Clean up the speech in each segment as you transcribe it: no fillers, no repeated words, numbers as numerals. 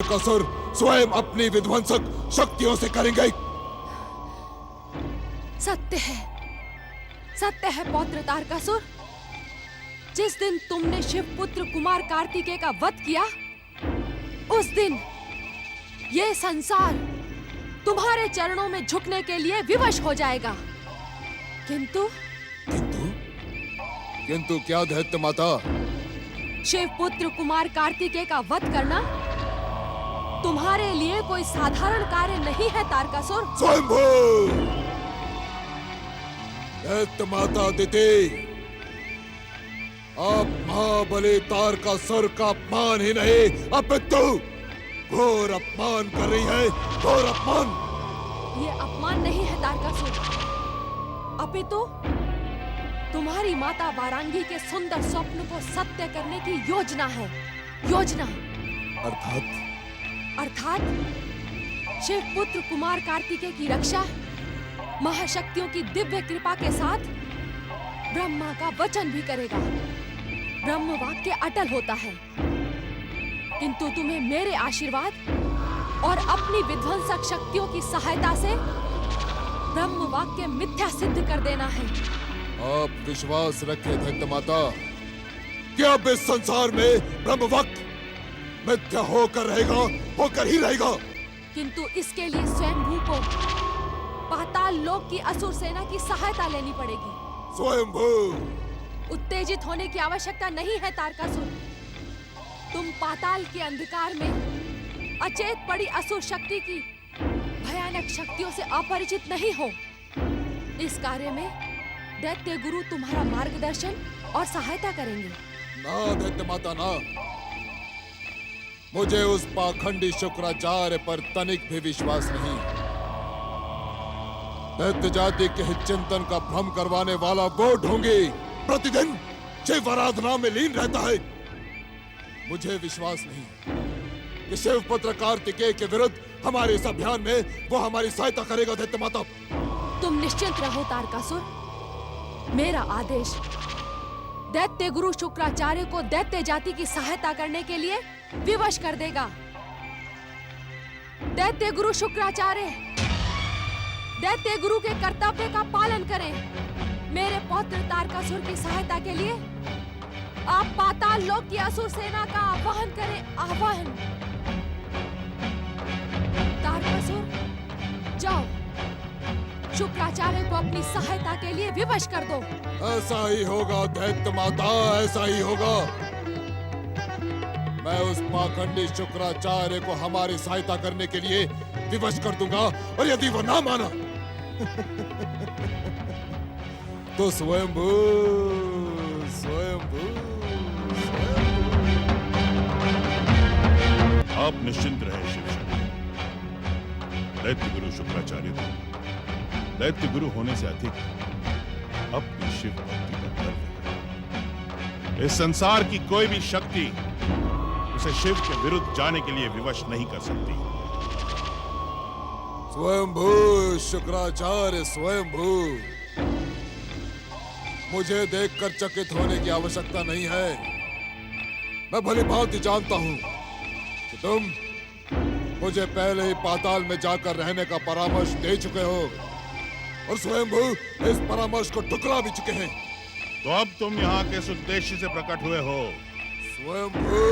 तारकासुर स्वयं अपनी विध्वंसक शक्तियों से करेंगे। सत्य है पौत्र तारकासुर। जिस दिन तुमने शिवपुत्र कुमार कार्तिकेय का वध किया, उस दिन ये संसार तुम्हारे चरणों में झुकने के लिए विवश हो जाएगा। किंतु क्या दैत्य माता? शिवपुत्र कुमार कार्तिकेय का वध करना तुम्हारे लिए कोई साधारण कार्य नहीं है तारकासुर। स्वयंभू! दैत्य माता अदिति, आप महाबली तारकासुर का अपमान ही नहीं, अपितु घोर अपमान कर रही है। घोर अपमान! ये अपमान नहीं है तारकासुर, अपितु तुम्हारी माता वारांगी के सुंदर स्वप्न को सत्य करने की योजना है। योजना अर्थात शिवपुत्र कुमार कार्तिकेय की रक्षा महाशक्तियों की दिव्य कृपा के साथ ब्रह्मा का वचन भी करेगा। ब्रह्म वाक्य अटल होता है, किंतु तुम्हें मेरे आशीर्वाद और अपनी विध्वंसक शक्तियों की सहायता से ब्रह्म वाक्य मिथ्या सिद्ध कर देना है। आप विश्वास रखें दैत्य माता कि अब इस संसार में ब्रह्म वाक्य मिथ्या होकर ही रहेगा। किंतु इसके लिए स्वयंभू को पाताल लोक की असुर सेना की सहायता लेनी पड़ेगी। स्वयंभू! उत्तेजित होने की आवश्यकता नहीं है तारकासुर। तुम पाताल के अंधकार में अचेत पड़ी असुर शक्ति की भयानक शक्तियों से अपरिचित नहीं हो। इस कार्य में दैत्य गुरु तुम्हारा मार्गदर्शन और सहायता करेंगे। ना दैत्य माता ना, मुझे उस पाखंडी शुक्राचार्य पर तनिक भी विश्वास नहीं। दैत्य जाति के हित चिंतन का भ्रम करवाने वाला वो ढोंगी प्रतिदिन शिव आराधना में लीन रहता है। मुझे विश्वास नहीं कि शिवपुत्र कार्तिकेय के विरुद्ध हमारे इस अभियान में वो हमारी सहायता करेगा। दैत्य माता, तुम निश्चिंत रहो तारकासुर। मेरा आदेश दैत्य गुरु शुक्राचार्य को दैत्य जाति की सहायता करने के लिए विवश कर देगा। दैत्य गुरु शुक्राचार्य दैत्य गुरु के कर्तव्य का पालन करें। मेरे पौत्र तारकासुर की सहायता के लिए आप पाताल लोक की असुर सेना का आह्वान करें। आह्वान! तारकासुर, जाओ शुक्राचार्य को अपनी सहायता के लिए विवश कर दो। ऐसा ही होगा दैत्य माता, ऐसा ही होगा। मैं उस पाखंडी शुक्राचार्य को हमारी सहायता करने के लिए विवश कर दूंगा, और यदि वो ना माना तो स्वयंभू आप निश्चिंत रहे शिव शक्ति। दैत्य गुरु शुक्राचार्य को दैत्य गुरु होने से अधिक अपनी शिव भक्ति का गर्व है। इस संसार की कोई भी शक्ति उसे शिव के विरुद्ध जाने के लिए विवश नहीं कर सकती। स्वयंभू शुक्राचार्य, स्वयंभू! मुझे देखकर चकित होने की आवश्यकता नहीं है। मैं भली भांति जानता हूं कि तुम मुझे पहले ही पाताल में जाकर रहने का परामर्श दे चुके हो, और स्वयंभू इस परामर्श को ठुकरा भी चुके हैं। तो अब तुम यहाँ किस उद्देश्य से प्रकट हुए हो? स्वयंभू,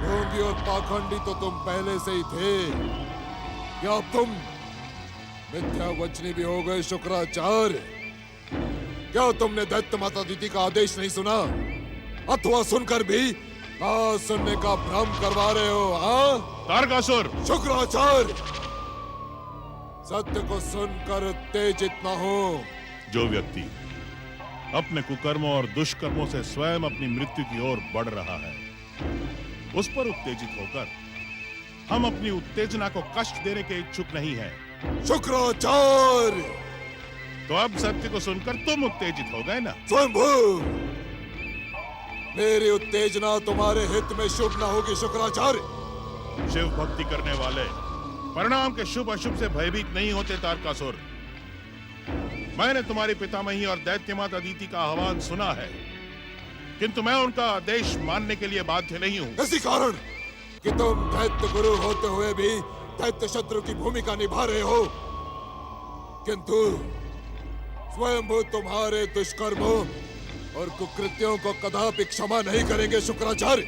ढोंगी और पाखंडी तो तुम पहले से ही थे। क्या अब तुम मिथ्या वचनी भी हो गए शुक्राचार्य? क्या तुमने दैत्य माता अदिति का आदेश नहीं सुना, अथवा सुनकर भी ना सुनने का भ्रम करवा रहे हो? हाँ तारकासुर! शुक्राचार्य, सत्य को सुनकर उत्तेजित न हो। जो व्यक्ति अपने कुकर्मों और दुष्कर्मों से स्वयं अपनी मृत्यु की ओर बढ़ रहा है, उस पर उत्तेजित होकर हम अपनी उत्तेजना को कष्ट देने के इच्छुक नहीं हैं। शुक्राचार्य! तो अब सत्य को सुनकर तुम उत्तेजित हो गए ना? स्वयंभू, मेरी उत्तेजना तुम्हारे हित में शुभ न होगी शुक्राचार्य। शिव भक्ति करने वाले परिणाम के शुभ अशुभ से भयभीत नहीं होते तारकासुर। मैंने तुम्हारी पितामही और दैत्य माता अदिति का आह्वान सुना है। किंतु मैं उनका आदेश मानने के लिए बाध्य नहीं हूं। इसी कारण कि तुम दैत्य गुरु होते हुए भी दैत्य शत्रु की भूमिका निभा रहे हो, किंतु स्वयंभू तुम्हारे दुष्कर्मों और कुकृत्यों को कदापि क्षमा नहीं करेंगे शुक्राचार्य।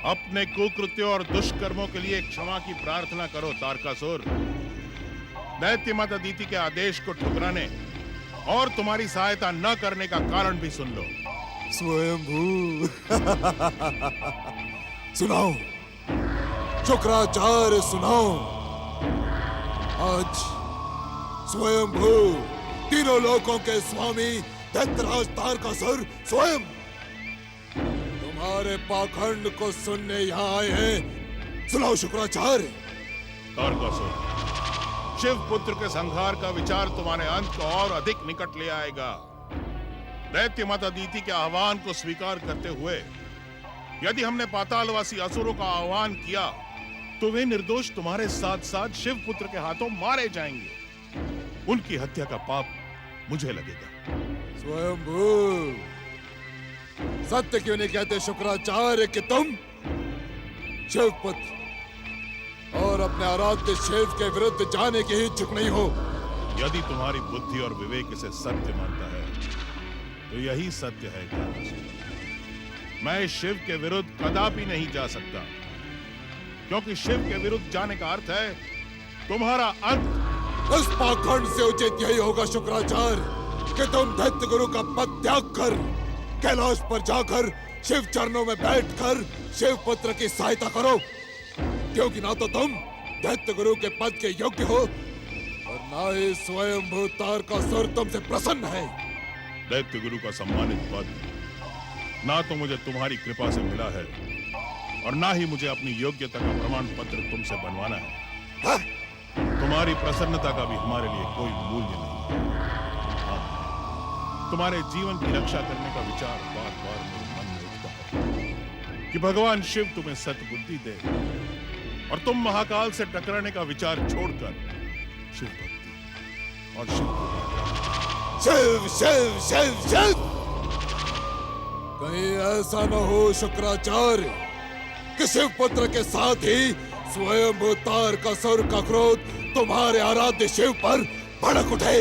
अपने कुकृत्यों और दुष्कर्मों के लिए क्षमा की प्रार्थना करो तारकासुर। दैत्य माता दीति के आदेश को ठुकराने और तुम्हारी सहायता न करने का कारण भी सुन लो। स्वयंभू सुनाओ शुक्राचार्य, सुनाओ। आज स्वयंभू तीनों लोकों के स्वामी दैत्यराज तारकासुर स्वयं तुम्हारे पाखंड को सुनने यहाँ आए हैं। सुनाओ शुक्राचार्य। तारकासुर, शिव पुत्र के संहार का विचार तुम्हारे अंत को और अधिक निकट ले आएगा। दैत्य माता दीति के आह्वान को स्वीकार करते हुए यदि हमने पातालवासी असुरों का आह्वान किया तो वे निर्दोष तुम्हारे साथ साथ शिव पुत्र के हाथों मारे जाएंगे। उनकी हत्या का पाप मुझे लगेगा। स्वयंभू सत्य क्यों नहीं कहते शुक्राचार्य कि तुम शिवपुत्र और अपने आराध्य शिव के विरुद्ध जाने के ही इच्छुक नहीं हो? यदि तुम्हारी बुद्धि और विवेक इसे सत्य मानता है तो यही सत्य है तारकासुर। मैं शिव के विरुद्ध कदापि नहीं जा सकता, क्योंकि शिव के विरुद्ध जाने का अर्थ है तुम्हारा अंत। इस पाखंड से उचित यही होगा शुक्राचार्य कि तुम दैत्य गुरु का पद त्याग कर कैलाश पर जाकर शिव चरणों में बैठकर शिव पुत्र की सहायता करो, क्योंकि ना तो तुम दैत्य गुरु के पद के योग्य हो और ना ही स्वयंभू तारकासुर तुमसे प्रसन्न है। दैत्य गुरु का सम्मानित पद ना तो मुझे तुम्हारी कृपा से मिला है और ना ही मुझे अपनी योग्यता का प्रमाण पत्र तुमसे बनवाना है। तुम्हारी प्रसन्नता का भी हमारे लिए कोई मूल्य नहीं है। हाँ, तुम्हारे जीवन की रक्षा करने का विचार बार बार मेरे मन में उठता है कि भगवान शिव तुम्हें सद्बुद्धि दे और तुम महाकाल से टकराने का विचार छोड़कर शिव भक्ति और शिव को शिव शिव शिव शिव। कहीं ऐसा न हो शुक्राचार्य कि शिव पुत्र के साथ ही स्वयंभू तारकासुर का क्रोध तुम्हारे आराध्य शिव पर भड़क उठे।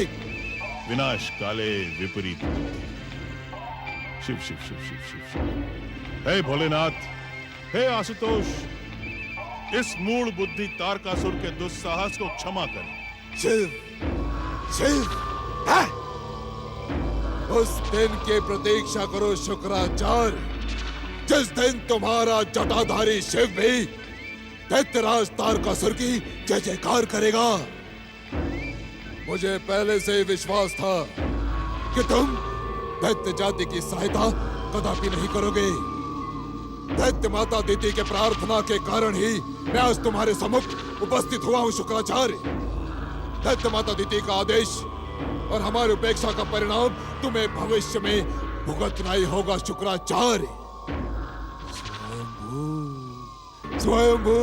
विनाश काले विपरीत बुद्धि। शिव शिव शिव शिव शिव शिव। हे भोलेनाथ, हे आशुतोष, इस मूढ़ बुद्धि तारकासुर के दुस्साहस को क्षमा करें। शिव शिव है? उस दिन की प्रतीक्षा करो शुक्राचार्य जिस दिन तुम्हारा जटाधारी शिव भी दैत्यराज तारकासुर की जय जयकार करेगा। मुझे पहले से ही विश्वास था कि तुम दैत्य जाति की सहायता कदापि नहीं करोगे। दैत्य माता दीति के प्रार्थना के कारण ही मैं आज तुम्हारे सम्मुख उपस्थित हुआ हूँ शुक्राचार्य। दैत्य माता दीति का आदेश और हमारी उपेक्षा का परिणाम तुम्हें भविष्य में भुगतना ही होगा शुक्राचार्य। स्वयंभू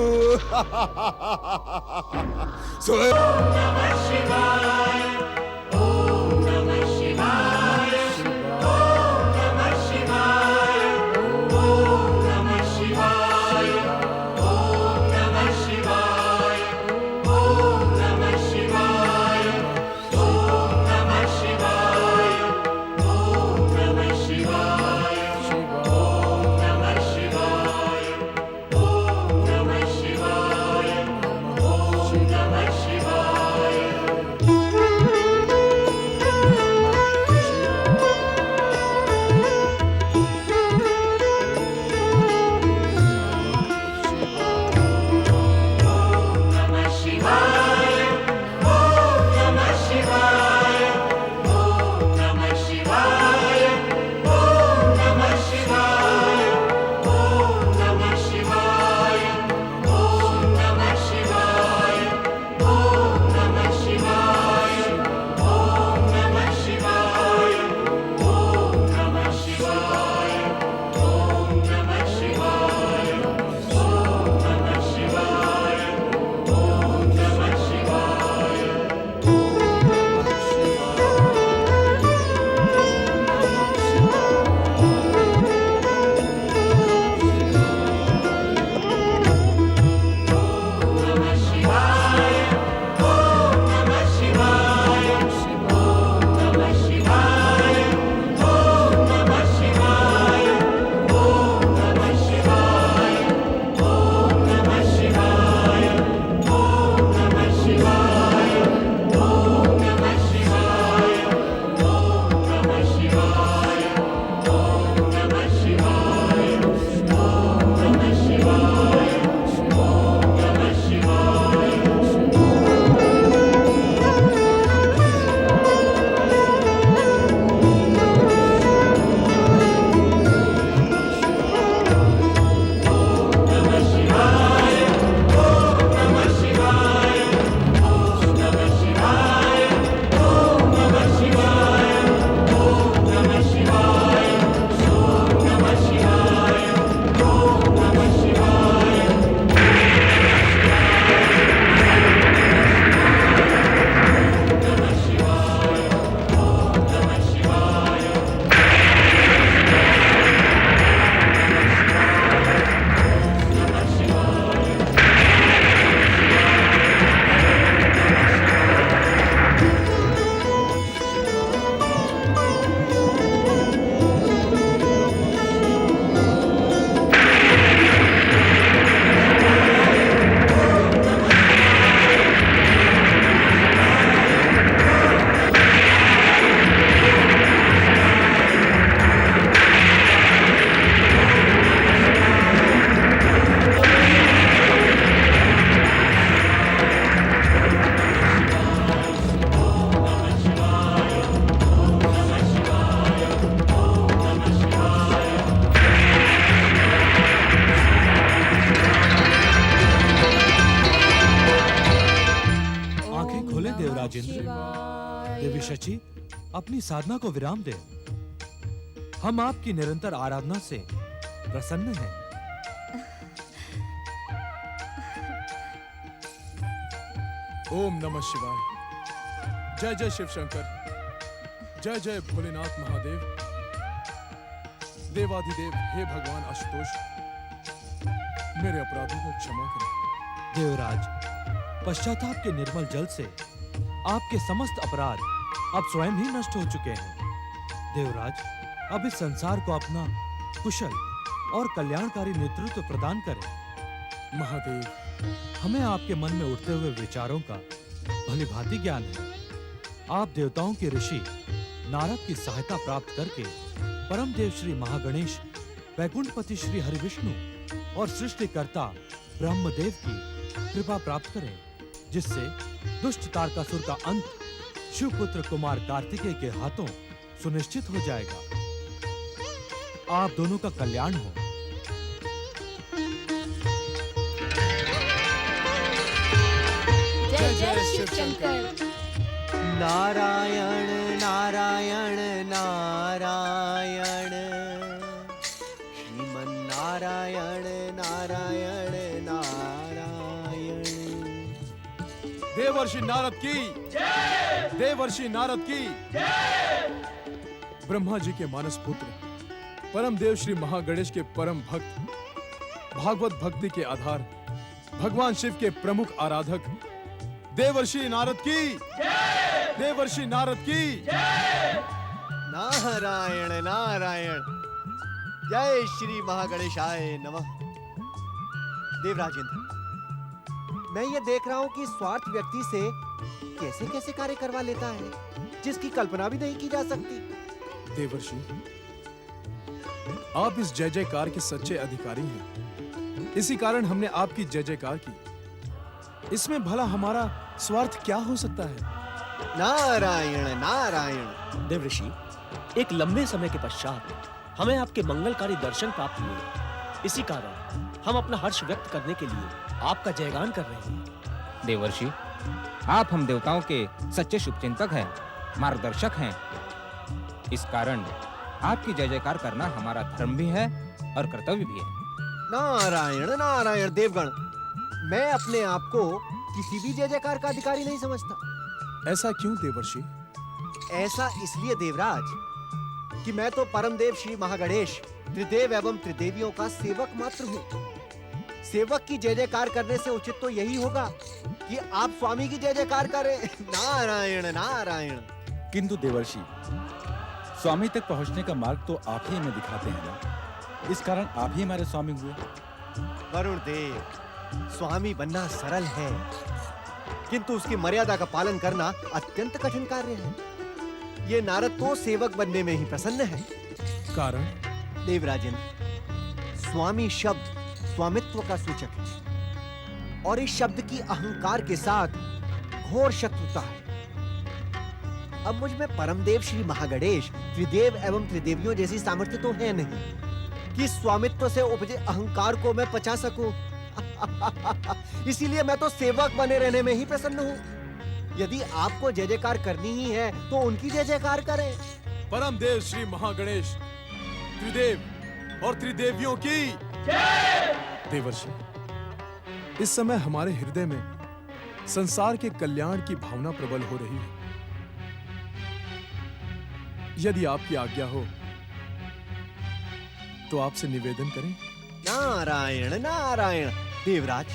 श्री शची, अपनी साधना को विराम दें। हम आपकी निरंतर आराधना से प्रसन्न हैं। ओम नमः शिवाय। जय जय शिव शंकर, जय जय भोलेनाथ महादेव। देवाधिदेव हे भगवान आशुतोष, मेरे अपराधों को क्षमा करें। देवराज, पश्चाताप के निर्मल जल से आपके समस्त अपराध अब स्वयं ही नष्ट हो चुके हैं। देवराज, अब इस संसार को अपना कुशल और कल्याणकारी नेतृत्व प्रदान करें। महादेव, हमें आपके मन में उठते हुए विचारों का भलीभांति ज्ञान है। आप देवताओं के ऋषि नारद की सहायता प्राप्त करके परम देव श्री महागणेश, वैकुंठपति श्री हरिविष्णु और सृष्टिकर्ता ब्रह्मदेव की कृपा प्राप्त करें, जिससे दुष्ट तारकासुर का अंत शिवपुत्र कुमार कार्तिकेय के हाथों सुनिश्चित हो जाएगा। आप दोनों का कल्याण हो। जय जय शिव शंकर। नारायण नारायण नारायण, श्रीमन नारायण नारायण नारायण। देवर्षि नारद की जय। देवर्षि नारद की जय। ब्रह्मा जी के मानस पुत्र, परम देव श्री महागणेश के परम भक्त, भागवत भक्ति के आधार, भगवान शिव के प्रमुख आराधक देवर्षि नारद की जय। देवर्षि नारद की जय। नारायण नारायण, जय श्री महागणेशाय नमः। देवराजेंद्र, मैं ये देख रहा हूं कि स्वार्थ व्यक्ति से कैसे कैसे कार्य करवा लेता है, जिसकी कल्पना भी नहीं की जा सकती। देवर्षि, आप इस जय जयकार के सच्चे अधिकारी हैं। इसी कारण हमने आपकी जय जयकार की। इसमें भला हमारा स्वार्थ क्या हो सकता है? नारायण नारायण। देवऋषि, एक लंबे समय के पश्चात हमें आपके मंगलकारी दर्शन प्राप्त हुए। इसी कारण हम अपना हर्ष व्यक्त करने के लिए आपका जयगान कर रहे हैं। देवर्षि, आप हम देवताओं के सच्चे शुभचिंतक हैं, मार्गदर्शक हैं। इस कारण आपकी जय जयकार करना हमारा धर्म भी है और कर्तव्य भी है। नारायण नारायण। देवगण, मैं अपने आप को किसी भी जय जयकार का अधिकारी नहीं समझता। ऐसा क्यों देवर्षि? ऐसा इसलिए देवराज कि मैं तो परम देव श्री महागणेश, त्रिदेव एवं त्रिदेवियों का सेवक मात्र हूँ। सेवक की जय जयकार करने से उचित तो यही होगा कि आप स्वामी की जय जयकार करें। नारायण नारायण। किंतु देवर्षि, स्वामी तक पहुंचने का मार्ग तो आप ही हमें दिखाते हैं ना। इस कारण आप ही हमारे स्वामी हुए। वरुण देव, स्वामी बनना सरल है, किंतु उसकी मर्यादा का पालन करना अत्यंत कठिन कार्य है। ये नारद तो सेवक बनने में ही प्रसन्न है। कारण? देवराजेंद्र, स्वामी शब्द स्वामित्व का सूचक है और इस शब्द की अहंकार के साथ घोर शत्रुता है। अब मुझ में परमदेव श्री महागणेश, त्रिदेव एवं त्रिदेवियों जैसी सामर्थ्य तो है नहीं कि स्वामित्व से उपजे अहंकार को मैं पचा सकूं। इसीलिए मैं तो सेवक बने रहने में ही प्रसन्न हूं। यदि आपको जय जयकार करनी ही है तो उनकी जय जयकार करें। परम देव श्री महागणेश, त्रिदेव और त्रिदेवियों की जय। देवर्षि, इस समय हमारे हृदय में संसार के कल्याण की भावना प्रबल हो रही है। यदि आपकी आज्ञा हो तो आपसे निवेदन करें। नारायण नारायण। देवराज,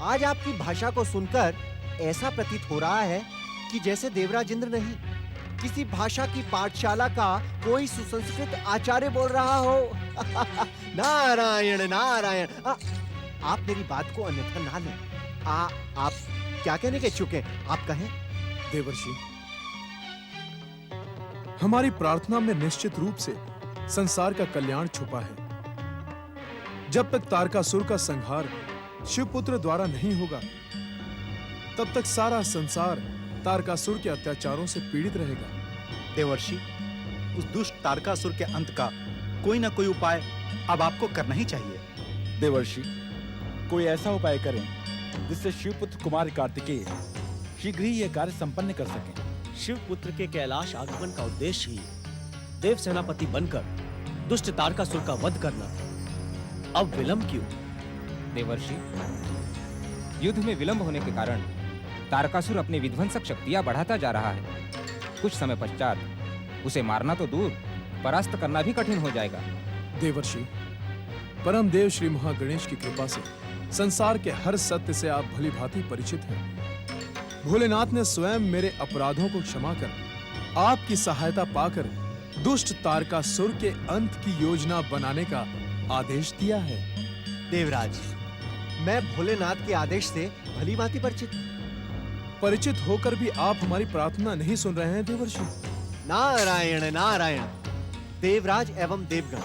आज आपकी भाषा को सुनकर ऐसा प्रतीत हो रहा है कि जैसे देवराजेंद्र नहीं, किसी भाषा की पाठशाला का कोई सुसंस्कृत आचार्य बोल रहा हो। नारायण नारायण। आप मेरी बात को अन्यथा ना लें। आप क्या कहने के इच्छुक हैं? आप कहें। देवर्षि, हमारी प्रार्थना में निश्चित रूप से संसार का कल्याण छुपा है। जब तक तारकासुर का संहार शिवपुत्र द्वारा नहीं होगा, तब तक सारा संसार तारकासुर के अत्याचारों से पीड़ित रहेगा। देवर्षि, उस दुष्ट तारकासुर के अंत का कोई ना कोई उपाय अब आपको करना ही चाहिए। देवर्षि, कोई ऐसा उपाय करें जिससे शिवपुत्र कुमार कार्तिकेय शीघ्र ही यह कार्य संपन्न कर सकें। शिवपुत्र के कैलाश आगमन का उद्देश्य ही देव सेनापति बनकर दुष्ट तारकासुर का वध करना था। अब विलंब क्यों? देवर्षि, युद्ध में विलंब होने के कारण तारकासुर अपनी विध्वंसक शक्तियां बढ़ाता जा रहा है। कुछ समय पश्चात उसे मारना तो दूर, परास्त करना भी कठिन हो जाएगा। देवर्षि, परम देव श्री महागणेश की कृपा से संसार के हर सत्य से आप भली भांति परिचित हैं। भोलेनाथ ने स्वयं मेरे अपराधों को क्षमा कर आपकी सहायता पाकर दुष्ट तारकासुर के अंत की योजना बनाने का आदेश दिया है। देवराज, मैं भोलेनाथ के आदेश से भली भांति परिचित हूं। परिचित होकर भी आप हमारी प्रार्थना नहीं सुन रहे हैं देवर्षि। नारायण नारायण। देवराज एवं देवगण,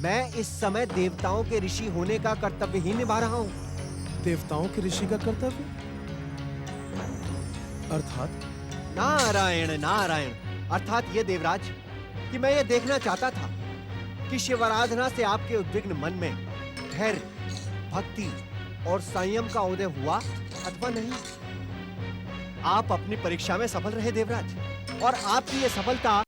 मैं इस समय देवताओं के ऋषि होने का कर्तव्य ही निभा रहा हूं। देवताओं के ऋषि का कर्तव्य अर्थात? नारायण नारायण, अर्थात ये देवराज कि मैं ये देखना चाहता था कि शिव आराधना से आपके उद्विग्न मन में धैर्य, भक्ति और संयम का उदय हुआ अथवा नहीं। आप अपनी परीक्षा में सफल रहे देवराज, और आपकी ये सफलता